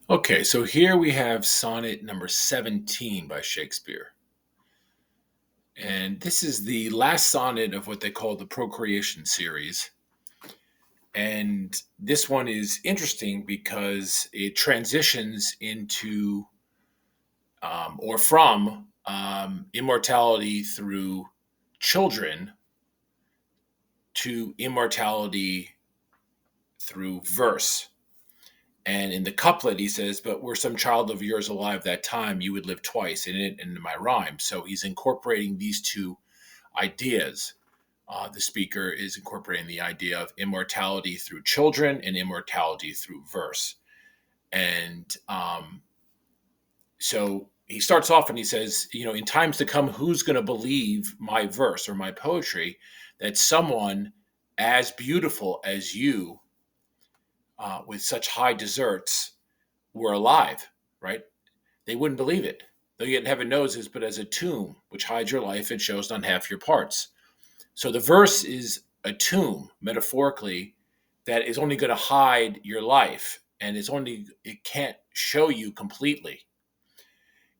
Okay, so here we have sonnet number 17 by Shakespeare. And this is the last sonnet of what they call the Procreation series. And this one is interesting because it transitions into or from immortality through children to immortality through verse. And in the couplet, he says, "But were some child of yours alive that time, you would live twice," in it and in my rhyme. So he's incorporating these two ideas. The speaker is incorporating the idea of immortality through children and immortality through verse. And so he starts off and he says, in times to come, who's going to believe my verse or my poetry that someone as beautiful as you, with such high deserts, were alive, right? They wouldn't believe it. Though yet heaven knows is but as a tomb which hides your life and shows not half your parts. So the verse is a tomb, metaphorically, that is only going to hide your life, and it can't show you completely.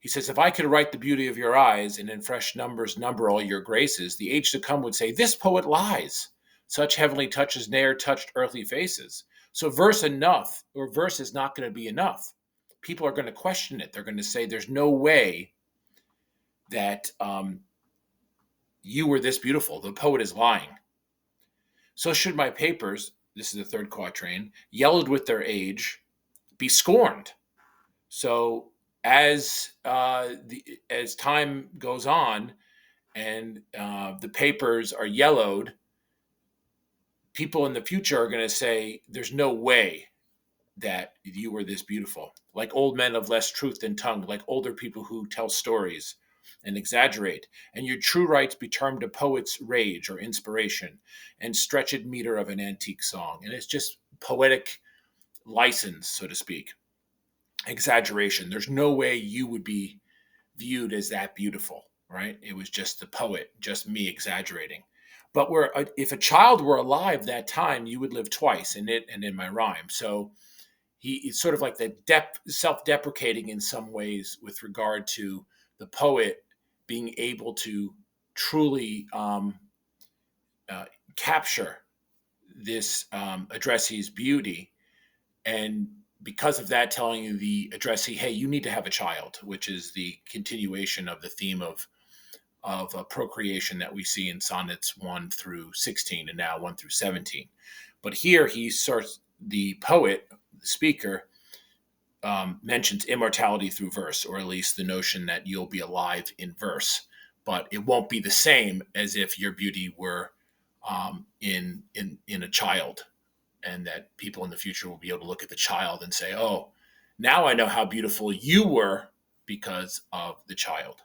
He says, if I could write the beauty of your eyes and in fresh numbers number all your graces, the age to come would say, this poet lies. Such heavenly touches ne'er touched earthly faces. So verse is not going to be enough. People are going to question it. They're going to say, there's no way that you were this beautiful. The poet is lying. So should my papers, this is the third quatrain, yellowed with their age, be scorned. So as time goes on and the papers are yellowed, people in the future are going to say, "There's no way that you were this beautiful." Like old men of less truth than tongue, like older people who tell stories and exaggerate, and your true rights be termed a poet's rage or inspiration, and stretched meter of an antique song. And it's just poetic license, so to speak. Exaggeration. There's no way you would be viewed as that beautiful, right? It was just the poet, just me exaggerating. But if a child were alive that time, you would live twice in it and in my rhyme. So it's sort of like the self-deprecating in some ways with regard to the poet being able to truly uh, capture this addressee's beauty, and because of that, telling you the addressee, hey, you need to have a child, which is the continuation of the theme of procreation that we see in sonnets 1 through 16 and now 1 through 17. But here he starts, the poet, the speaker, mentions immortality through verse, or at least the notion that you'll be alive in verse, but it won't be the same as if your beauty were in a child, and that people in the future will be able to look at the child and say, "Oh, now I know how beautiful you were because of the child."